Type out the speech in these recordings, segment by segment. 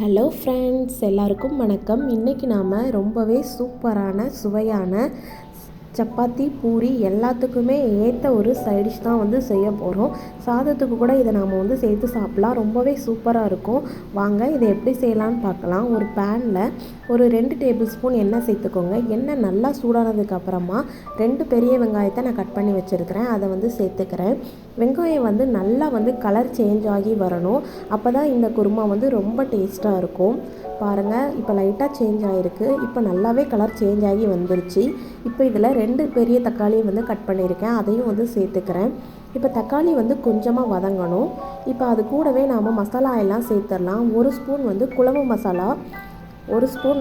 Hello friends, எல்லாருக்கும் வணக்கம். இன்றைக்கி நாம் ரொம்பவே சூப்பரான சுவையான சப்பாத்தி பூரி எல்லாத்துக்குமே ஏற்ற ஒரு சைடிஷ் தான் செய்ய போகிறோம். சாதத்துக்கு கூட இதை நாம் சேர்த்து சாப்பிட்லாம். ரொம்பவே சூப்பராக இருக்கும். வாங்க இதை எப்படி செய்யலான்னு பார்க்கலாம். ஒரு பேனில் ஒரு 2 டேபிள் ஸ்பூன் எண்ணெய் சேர்த்துக்கோங்க. எண்ணெய் நல்லா சூடானதுக்கு அப்புறமா 2 பெரிய வெங்காயத்தை நான் கட் பண்ணி வச்சுருக்கிறேன். அதை சேர்த்துக்கிறேன். வெங்காயம் நல்லா கலர் சேஞ்ச் ஆகி வரணும். அப்போ தான் இந்த குருமா ரொம்ப டேஸ்ட்டாக இருக்கும். பாருங்கள், இப்போ லைட்டாக சேஞ்ச் ஆகிருக்கு. இப்போ நல்லாவே கலர் சேஞ்ச் ஆகி வந்துருச்சு. இப்போ இதில் 2 பெரிய தக்காளியை கட் பண்ணியிருக்கேன். அதையும் சேர்த்துக்கிறேன். இப்போ தக்காளி கொஞ்சமாக வதங்கணும். இப்போ அது கூடவே நாம் மசாலா எல்லாம் சேர்த்துடலாம். 1 ஸ்பூன் குழம்பு மசாலா, 1 ஸ்பூன்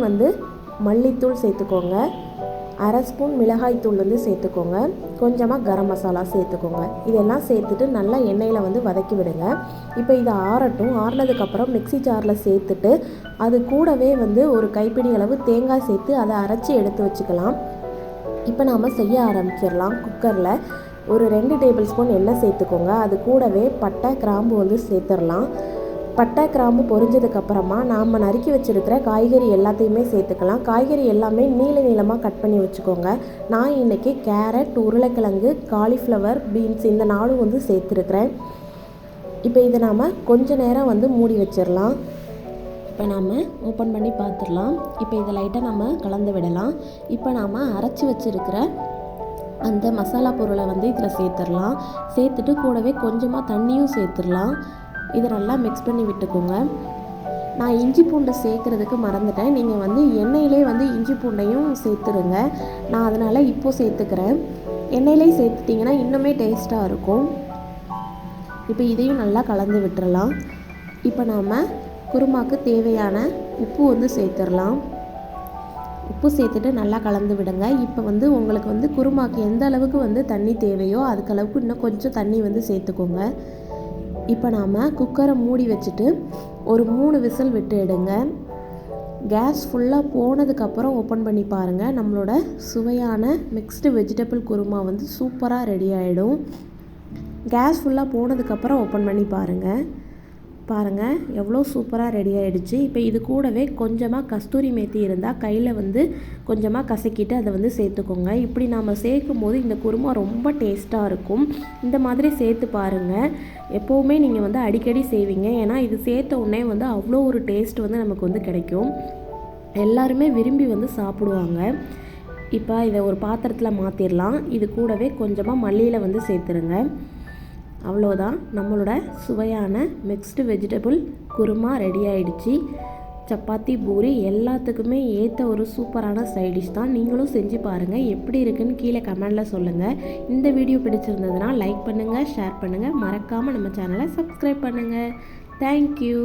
மல்லித்தூள் சேர்த்துக்கோங்க, 1/2 ஸ்பூன் மிளகாய்த்தூள் சேர்த்துக்கோங்க, கொஞ்சமாக கரம் மசாலா சேர்த்துக்கோங்க. இதெல்லாம் சேர்த்துட்டு நல்லா எண்ணெயில் வதக்கி விடுங்க. இப்போ இதை ஆறட்டும். ஆறினதுக்கப்புறம் மிக்ஸி ஜாரில் சேர்த்துட்டு அது கூடவே ஒரு கைப்பிடி அளவு தேங்காய் சேர்த்து அதை அரைச்சி எடுத்து வச்சுக்கலாம். இப்போ நாம் செய்ய ஆரம்பிச்சிடலாம். குக்கரில் ஒரு 2 டேபிள் ஸ்பூன் எண்ணெய் சேர்த்துக்கோங்க. அது கூடவே பட்டை கிராம்பு சேர்த்துடலாம். பட்டை கிராம்பு பொரிஞ்சதுக்கப்புறமா நாம் நறுக்கி வச்சுருக்கிற காய்கறி எல்லாத்தையுமே சேர்த்துக்கலாம். காய்கறி எல்லாமே நீளமாக கட் பண்ணி வச்சுக்கோங்க. நான் இன்றைக்கி கேரட், உருளைக்கிழங்கு, காலிஃப்ளவர், பீன்ஸ் இந்த 4 சேர்த்துருக்குறேன். இப்போ இதை நாம் கொஞ்ச நேரம் மூடி வச்சிடலாம். இப்போ நாம் ஓப்பன் பண்ணி பார்த்துடலாம். இப்போ இதை லைட்டாக நம்ம கலந்து விடலாம். இப்போ நாம் அரைச்சி வச்சுருக்கிற அந்த மசாலா பொருளை இதில் சேர்த்துடலாம். சேர்த்துட்டு கூடவே கொஞ்சமாக தண்ணியும் சேர்த்துடலாம். இதை நல்லா மிக்ஸ் பண்ணி விட்டுக்கோங்க. நான் இஞ்சி பூண்டை சேர்க்குறதுக்கு மறந்துட்டேன். நீங்கள் எண்ணெயிலே இஞ்சி பூண்டையும் சேர்த்துருங்க. நான் அதனால் இப்போது சேர்த்துக்கிறேன். எண்ணெயிலே சேர்த்துட்டிங்கன்னா இன்னுமே டேஸ்ட்டாக இருக்கும். இப்போ இதையும் நல்லா கலந்து விட்டுறலாம். இப்போ நாம் குருமாக்கு தேவையான உப்பு சேர்த்துடலாம். உப்பு சேர்த்துட்டு நல்லா கலந்து விடுங்க. இப்போ உங்களுக்கு குருமாக்கு எந்த அளவுக்கு தண்ணி தேவையோ அதுக்களவுக்கு இன்னும் கொஞ்சம் தண்ணி சேர்த்துக்கோங்க. இப்போ நாம் குக்கரை மூடி வச்சுட்டு ஒரு 3 விசில் விட்டு எடுங்க. கேஸ் ஃபுல்லாக போனதுக்கப்புறம் ஓப்பன் பண்ணி பாருங்கள். நம்மளோட சுவையான மிக்ஸ்டு வெஜிடபிள் குருமா சூப்பராக ரெடி ஆகிடும். கேஸ் ஃபுல்லாக போனதுக்கப்புறம் ஓப்பன் பண்ணி பாருங்கள் எவ்வளோ சூப்பராக ரெடி ஆகிடுச்சு. இப்போ இது கூடவே கொஞ்சமாக கஸ்தூரி மேத்தி இருந்தால் கையில் கொஞ்சமாக கசக்கிட்டு அதை சேர்த்துக்கோங்க. இப்படி நாம் சேர்க்கும் போது இந்த குருமா ரொம்ப டேஸ்ட்டாக இருக்கும். இந்த மாதிரி சேர்த்து பாருங்கள். எப்போவுமே நீங்கள் அடிக்கடி செய்வீங்க. ஏன்னா இது சேர்த்த உடனே அவ்வளோ ஒரு டேஸ்ட் நமக்கு கிடைக்கும். எல்லாருமே விரும்பி சாப்பிடுவாங்க. இப்போ இதை ஒரு பாத்திரத்தில் மாற்றிடலாம். இது கூடவே கொஞ்சமாக மல்லியில் சேர்த்துருங்க. அவ்வளோதான், நம்மளோட சுவையான மிக்ஸ்டு வெஜிடபிள் குருமா ரெடி ஆகிடுச்சு. சப்பாத்தி பூரி எல்லாத்துக்குமே ஏற்ற ஒரு சூப்பரான சைடிஷ் தான். நீங்களும் செஞ்சு பாருங்கள். எப்படி இருக்குன்னு கீழே கமெண்டில் சொல்லுங்கள். இந்த வீடியோ பிடிச்சிருந்ததுன்னா லைக் பண்ணுங்கள், ஷேர் பண்ணுங்கள். மறக்காமல் நம்ம சேனலை சப்ஸ்கிரைப் பண்ணுங்கள். தேங்க்யூ.